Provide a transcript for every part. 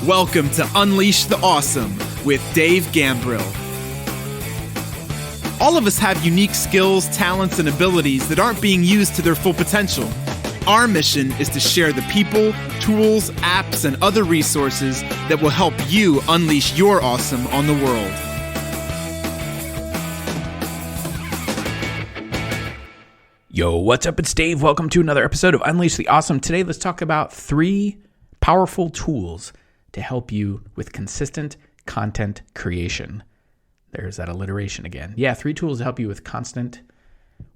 Welcome to Unleash the Awesome with Dave Gambrill. All of us have unique skills, talents, and abilities that aren't being used to their full potential. Our mission is to share the people, tools, apps, and other resources that will help you unleash your awesome on the world. Yo, what's up? It's Dave. Welcome to another episode of Unleash the Awesome. Today, let's talk about 3 powerful tools to help you with consistent content creation. There's that alliteration again. Yeah, 3 tools to help you with constant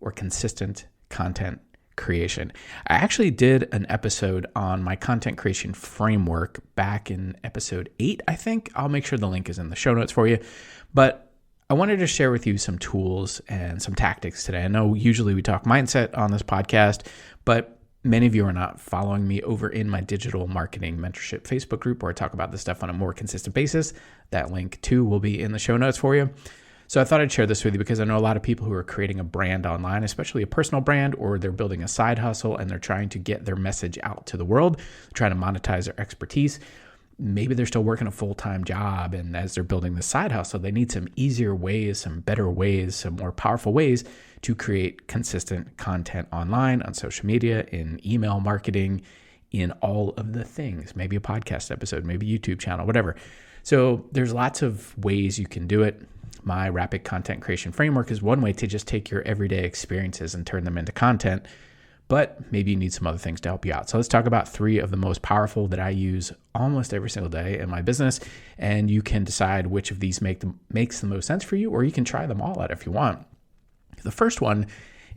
or consistent content creation. I actually did an episode on my content creation framework back in episode 8, I think. I'll make sure the link is in the show notes for you. But I wanted to share with you some tools and some tactics today. I know usually we talk mindset on this podcast, but many of you are not following me over in my digital marketing mentorship Facebook group where I talk about this stuff on a more consistent basis. That link too will be in the show notes for you. So I thought I'd share this with you because I know a lot of people who are creating a brand online, especially a personal brand, or they're building a side hustle and they're trying to get their message out to the world, trying to monetize their expertise. Maybe they're still working a full-time job, and as they're building the side hustle, they need some easier ways, some better ways, some more powerful ways to create consistent content online, on social media, in email marketing, in all of the things, maybe a podcast episode, maybe a YouTube channel, whatever. So there's lots of ways you can do it. My rapid content creation framework is one way to just take your everyday experiences and turn them into content, but maybe you need some other things to help you out. So let's talk about 3 of the most powerful that I use almost every single day in my business, and you can decide which of these makes the most sense for you, or you can try them all out if you want. The first one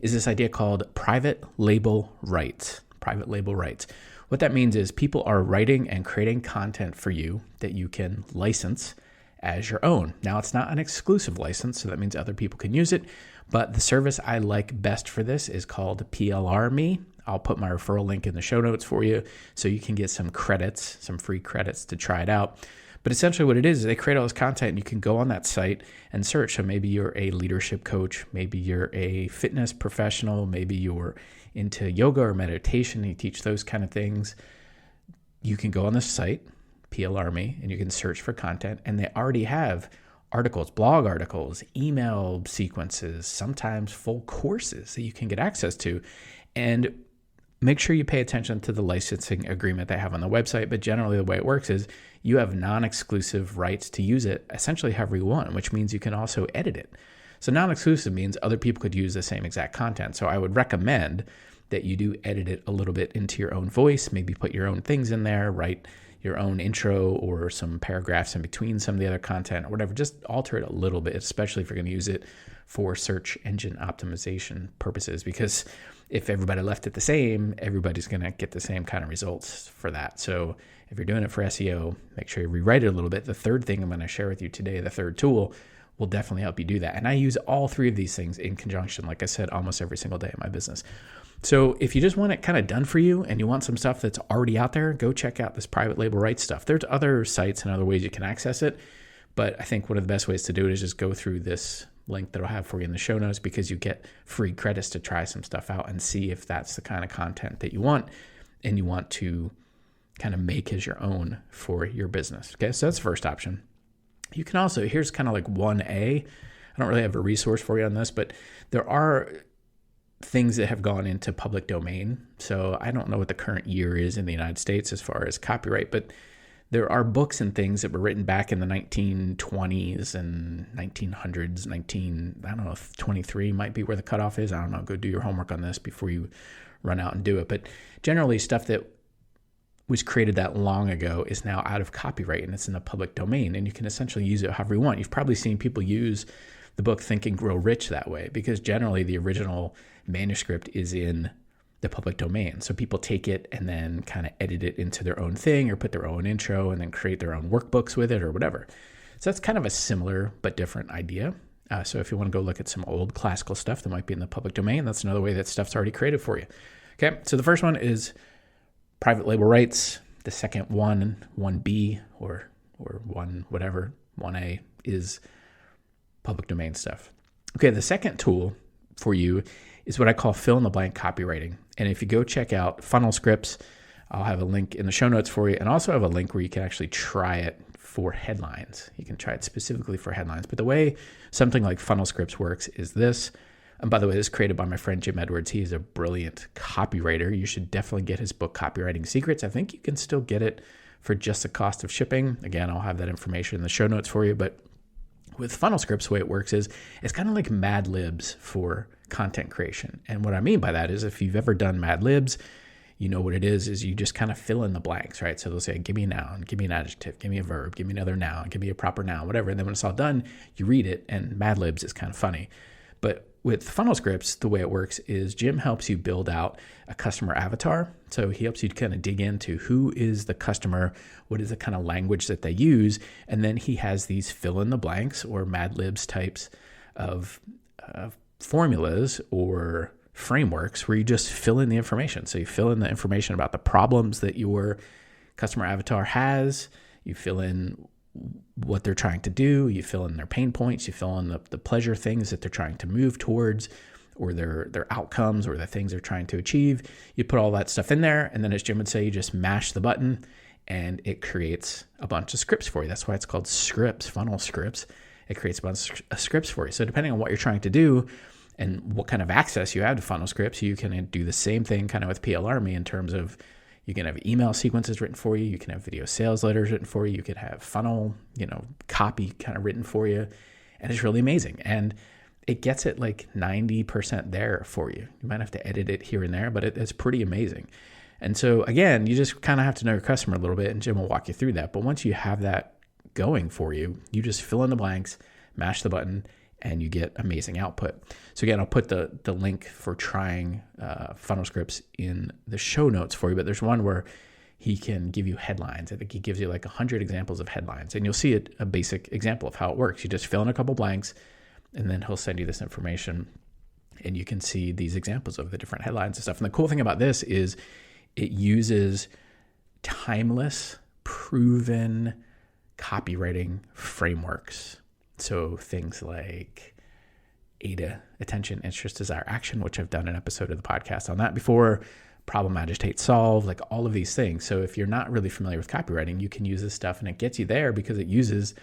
is this idea called private label rights. Private label rights. What that means is people are writing and creating content for you that you can license as your own. Now, it's not an exclusive license, so that means other people can use it, but the service I like best for this is called plrme. I'll put my referral link in the show notes for you so you can get some credits, some free credits to try it out. But essentially what it is they create all this content and you can go on that site and search. So maybe you're a leadership coach, maybe you're a fitness professional, maybe you're into yoga or meditation, and you teach those kind of things. You can go on this site, plrme, and you can search for content, and they already have articles, blog articles, email sequences, sometimes full courses that you can get access to. And make sure you pay attention to the licensing agreement they have on the website. But generally the way it works is you have non-exclusive rights to use it essentially however you want, which means you can also edit it. So non-exclusive means other people could use the same exact content. So I would recommend that you do edit it a little bit into your own voice, maybe put your own things in there, write your own intro or some paragraphs in between some of the other content or whatever. Just alter it a little bit, especially if you're going to use it for search engine optimization purposes, because if everybody left it the same, everybody's going to get the same kind of results for that. So if you're doing it for SEO, make sure you rewrite it a little bit. The third thing I'm going to share with you today, the third tool, will definitely help you do that. And I use all 3 of these things in conjunction, like I said, almost every single day in my business. So if you just want it kind of done for you and you want some stuff that's already out there, go check out this private label rights stuff. There's other sites and other ways you can access it, but I think one of the best ways to do it is just go through this link that I'll have for you in the show notes, because you get free credits to try some stuff out and see if that's the kind of content that you want and you want to kind of make as your own for your business. Okay, so that's the first option. You can also, here's kind of like 1A. I don't really have a resource for you on this, but there are things that have gone into public domain. So I don't know what the current year is in the United States as far as copyright, but there are books and things that were written back in the 1920s and 1900s, I don't know if 23 might be where the cutoff is. I don't know. Go do your homework on this before you run out and do it. But generally stuff that was created that long ago is now out of copyright and it's in the public domain, and you can essentially use it however you want. You've probably seen people use the book Think and Grow Rich that way, because generally the original manuscript is in the public domain. So people take it and then kind of edit it into their own thing or put their own intro and then create their own workbooks with it or whatever. So that's kind of a similar but different idea. So if you want to go look at some old classical stuff that might be in the public domain, that's another way that stuff's already created for you. Okay, so the first one is private label rights. The second one, 1B or 1 whatever, 1A, is public domain stuff. Okay, the second tool for you is what I call fill-in-the-blank copywriting. And if you go check out funnelscripts, I'll have a link in the show notes for you, and also have a link where you can actually try it for headlines. You can try it specifically for headlines. But the way something like funnelscripts works is this. And by the way, this is created by my friend Jim Edwards. He is a brilliant copywriter. You should definitely get his book, Copywriting Secrets. I think you can still get it for just the cost of shipping. Again, I'll have that information in the show notes for you. But with funnelscripts, the way it works is it's kind of like Mad Libs for content creation. And what I mean by that is if you've ever done Mad Libs, you know what it is you just kind of fill in the blanks, right? So they'll say, give me a noun, give me an adjective, give me a verb, give me another noun, give me a proper noun, whatever. And then when it's all done, you read it, and Mad Libs is kind of funny. But with funnelscripts, the way it works is Jim helps you build out a customer avatar. So he helps you kind of dig into who is the customer, what is the kind of language that they use, and then he has these fill in the blanks or Mad Libs types of formulas or frameworks where you just fill in the information. So you fill in the information about the problems that your customer avatar has, you fill in what they're trying to do, you fill in their pain points, you fill in the pleasure things that they're trying to move towards, or their outcomes or the things they're trying to achieve. You put all that stuff in there, and then as Jim would say, you just mash the button and it creates a bunch of scripts for you. That's why it's called scripts, funnel scripts. It creates a bunch of scripts for you. So depending on what you're trying to do and what kind of access you have to funnel scripts, you can do the same thing kind of with plrme in terms of you can have email sequences written for you. You can have video sales letters written for you. You could have funnel, copy kind of written for you. And it's really amazing. And it gets it like 90% there for you. You might have to edit it here and there, but it's pretty amazing. And so again, you just kind of have to know your customer a little bit, and Jim will walk you through that. But once you have that going for you, you just fill in the blanks, mash the button, and you get amazing output. So again, I'll put the link for trying funnelscripts in the show notes for you, but there's one where he can give you headlines. I think he gives you like 100 examples of headlines, and you'll see a basic example of how it works. You just fill in a couple blanks, and then he'll send you this information, and you can see these examples of the different headlines and stuff. And the cool thing about this is it uses timeless, proven copywriting frameworks. So things like AIDA, attention, interest, desire, action, which I've done an episode of the podcast on that before, problem, agitate, solve, like all of these things. So if you're not really familiar with copywriting, you can use this stuff, and it gets you there because it uses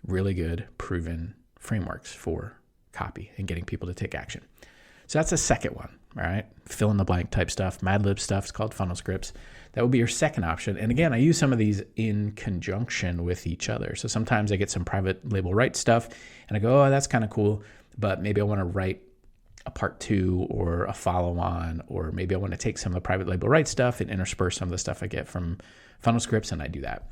really good, proven frameworks for copy and getting people to take action. So that's the second one, all right? Fill in the blank type stuff, Mad Lib stuff. It's called funnel scripts. That would be your second option. And again, I use some of these in conjunction with each other. So sometimes I get some private label right stuff and I go, oh, that's kind of cool, but maybe I want to write a part 2 or a follow on, or maybe I want to take some of the private label right stuff and intersperse some of the stuff I get from funnel scripts, and I do that.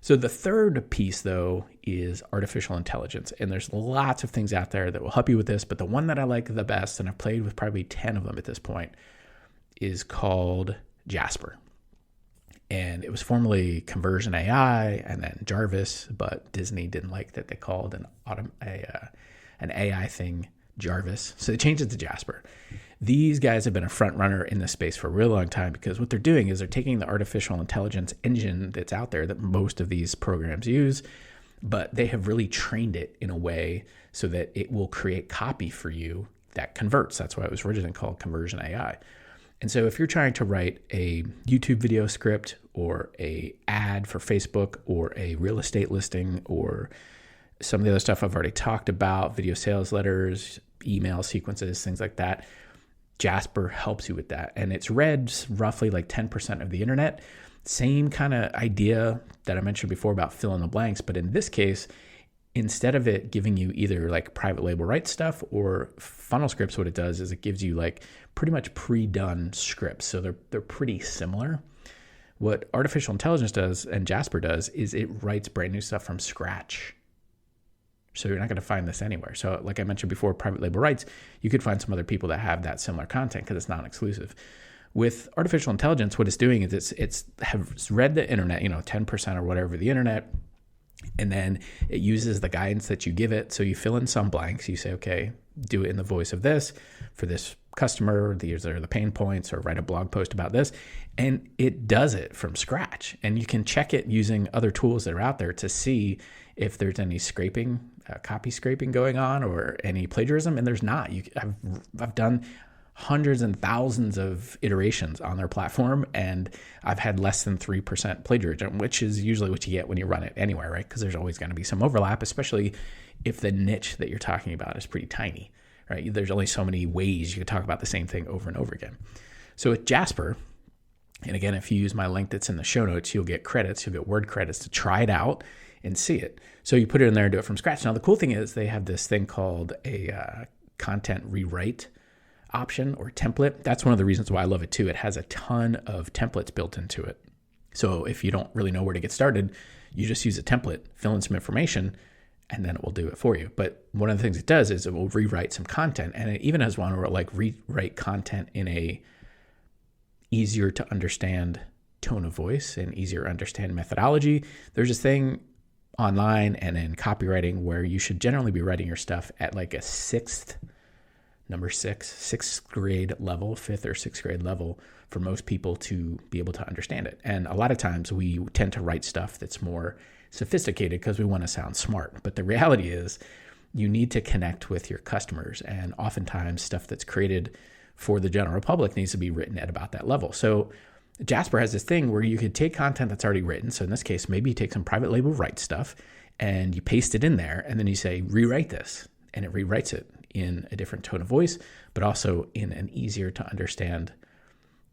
So the third piece, though, is artificial intelligence. And there's lots of things out there that will help you with this, but the one that I like the best, and I've played with probably 10 of them at this point, is called Jasper. And it was formerly Conversion AI and then Jarvis, but Disney didn't like that they called an AI thing Jarvis. So they changed it to Jasper. These guys have been a front runner in this space for a real long time, because what they're doing is they're taking the artificial intelligence engine that's out there that most of these programs use, but they have really trained it in a way so that it will create copy for you that converts. That's why it was originally called Conversion AI. And so if you're trying to write a YouTube video script or a ad for Facebook or a real estate listing or some of the other stuff I've already talked about, video sales letters, email sequences, things like that, Jasper helps you with that. And it's read roughly like 10% of the internet. Same kind of idea that I mentioned before about fill in the blanks. But in this case, instead of it giving you either like private label right stuff or funnel scripts, what it does is it gives you like pretty much pre-done scripts. So they're pretty similar. What artificial intelligence does and Jasper does is it writes brand new stuff from scratch. So you're not going to find this anywhere. So like I mentioned before, private label rights, you could find some other people that have that similar content because it's non-exclusive. With artificial intelligence, what it's doing is it's read the internet, 10% or whatever the internet, and then it uses the guidance that you give it. So you fill in some blanks. You say, okay, do it in the voice of this for this customer. These are the pain points, or write a blog post about this. And it does it from scratch. And you can check it using other tools that are out there to see if there's any scraping, copy scraping going on, or any plagiarism. And there's not. I've done hundreds and thousands of iterations on their platform, and I've had less than 3% plagiarism, which is usually what you get when you run it anywhere, right? Because there's always going to be some overlap, especially if the niche that you're talking about is pretty tiny, right? There's only so many ways you can talk about the same thing over and over again. So with Jasper, and again, if you use my link that's in the show notes, you'll get credits, you'll get word credits to try it out and see it. So you put it in there and do it from scratch. Now, the cool thing is they have this thing called a content rewrite option or template. That's one of the reasons why I love it too. It has a ton of templates built into it. So if you don't really know where to get started, you just use a template, fill in some information, and then it will do it for you. But one of the things it does is it will rewrite some content, and it even has one where it like rewrite content in a easier to understand tone of voice and easier to understand methodology. There's this thing online and in copywriting where you should generally be writing your stuff at like a sixth grade level, fifth or sixth grade level for most people to be able to understand it. And a lot of times we tend to write stuff that's more sophisticated because we want to sound smart. But the reality is you need to connect with your customers, and oftentimes stuff that's created for the general public needs to be written at about that level. So Jasper has this thing where you could take content that's already written. So in this case, maybe you take some private label write stuff and you paste it in there, and then you say, rewrite this, and it rewrites it in a different tone of voice, but also in an easier to understand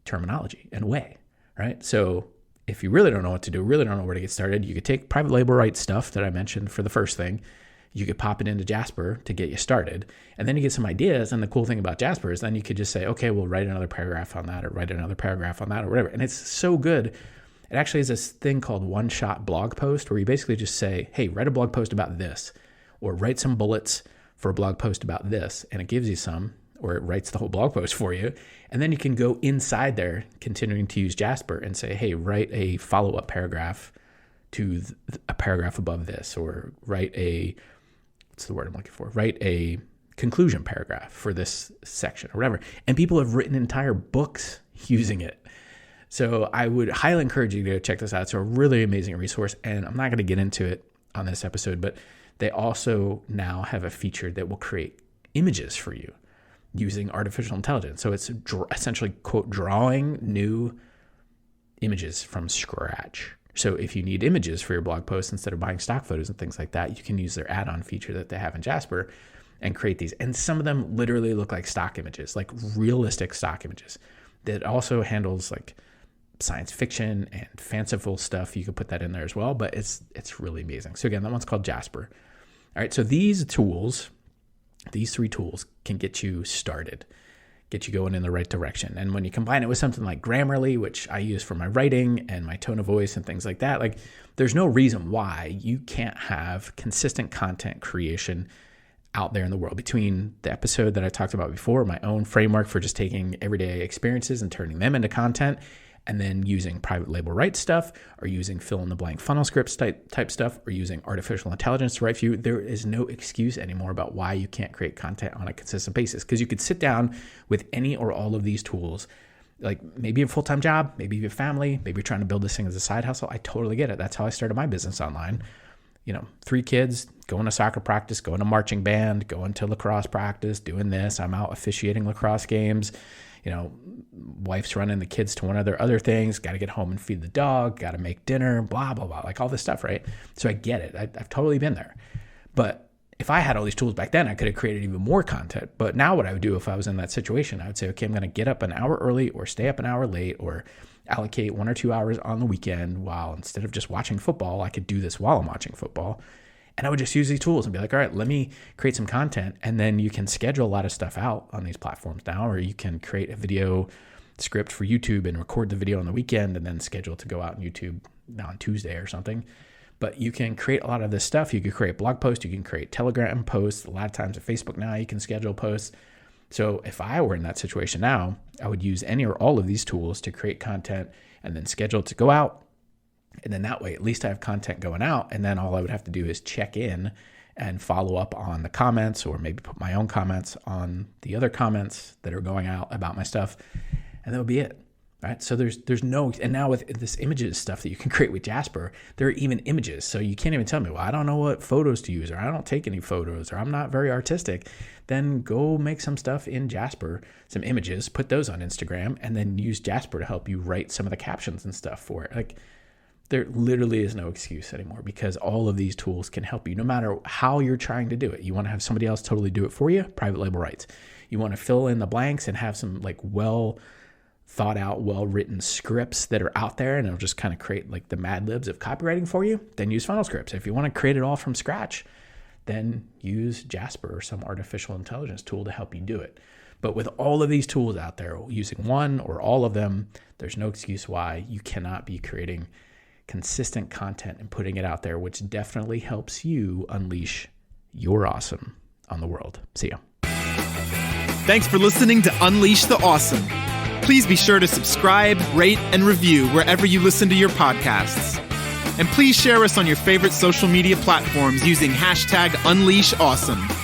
terminology and way, right? So if you really don't know what to do, really don't know where to get started, you could take private label write stuff that I mentioned for the first thing. You could pop it into Jasper to get you started, and then you get some ideas. And the cool thing about Jasper is then you could just say, okay, we'll write another paragraph on that, or write another paragraph on that, or whatever. And it's so good. It actually is this thing called one-shot blog post where you basically just say, hey, write a blog post about this, or write some bullets for a blog post about this. And it gives you some, or it writes the whole blog post for you. And then you can go inside there, continuing to use Jasper, and say, hey, write a follow-up paragraph to a paragraph above this, or write a conclusion paragraph for this section or whatever. And people have written entire books using it. So I would highly encourage you to check this out. It's a really amazing resource, and I'm not going to get into it on this episode, but they also now have a feature that will create images for you using artificial intelligence. So it's essentially, quote, drawing new images from scratch. So if you need images for your blog post, instead of buying stock photos and things like that, you can use their add-on feature that they have in Jasper and create these. And some of them literally look like stock images, like realistic stock images. That also handles like science fiction and fanciful stuff. You could put that in there as well, but it's really amazing. So again, that one's called Jasper. All right, so these three tools can get you started, get you going in the right direction. And when you combine it with something like Grammarly, which I use for my writing and my tone of voice and things like that, like there's no reason why you can't have consistent content creation out there in the world. Between the episode that I talked about before, my own framework for just taking everyday experiences and turning them into content, and then using private label write stuff, or using fill in the blank funnel scripts type stuff, or using artificial intelligence to write for you, there is no excuse anymore about why you can't create content on a consistent basis. Because you could sit down with any or all of these tools, like maybe a full-time job, maybe you have family, maybe you're trying to build this thing as a side hustle. I totally get it. That's how I started my business online. 3 kids, going to soccer practice, going to marching band, going to lacrosse practice, doing this. I'm out officiating lacrosse games. Wife's running the kids to one of their other things, got to get home and feed the dog, got to make dinner, blah, blah, blah, like all this stuff, right? So I get it. I've totally been there. But if I had all these tools back then, I could have created even more content. But now what I would do if I was in that situation, I would say, okay, I'm going to get up an hour early or stay up an hour late, or allocate 1 or 2 hours on the weekend while, instead of just watching football, I could do this while I'm watching football. And I would just use these tools and be like, all right, let me create some content. And then you can schedule a lot of stuff out on these platforms now, or you can create a video script for YouTube and record the video on the weekend and then schedule it to go out on YouTube on Tuesday or something. But you can create a lot of this stuff. You could create blog posts. You can create Telegram posts. A lot of times at Facebook now, you can schedule posts. So if I were in that situation now, I would use any or all of these tools to create content and then schedule it to go out. And then that way, at least I have content going out. And then all I would have to do is check in and follow up on the comments, or maybe put my own comments on the other comments that are going out about my stuff. And that would be it. Right? So there's no, and now with this images stuff that you can create with Jasper, there are even images. So you can't even tell me, well, I don't know what photos to use, or I don't take any photos, or I'm not very artistic. Then go make some stuff in Jasper, some images, put those on Instagram, and then use Jasper to help you write some of the captions and stuff for it. Like, there literally is no excuse anymore, because all of these tools can help you no matter how you're trying to do it. You want to have somebody else totally do it for you, private label rights. You want to fill in the blanks and have some like well thought out, well-written scripts that are out there, and it'll just kind of create like the Mad Libs of copywriting for you, then use funnelscripts. If you want to create it all from scratch, then use Jasper or some artificial intelligence tool to help you do it. But with all of these tools out there, using one or all of them, there's no excuse why you cannot be creating consistent content and putting it out there, which definitely helps you unleash your awesome on the world. See ya. Thanks for listening to Unleash the Awesome. Please be sure to subscribe, rate, and review wherever you listen to your podcasts. And please share us on your favorite social media platforms using #UnleashAwesome.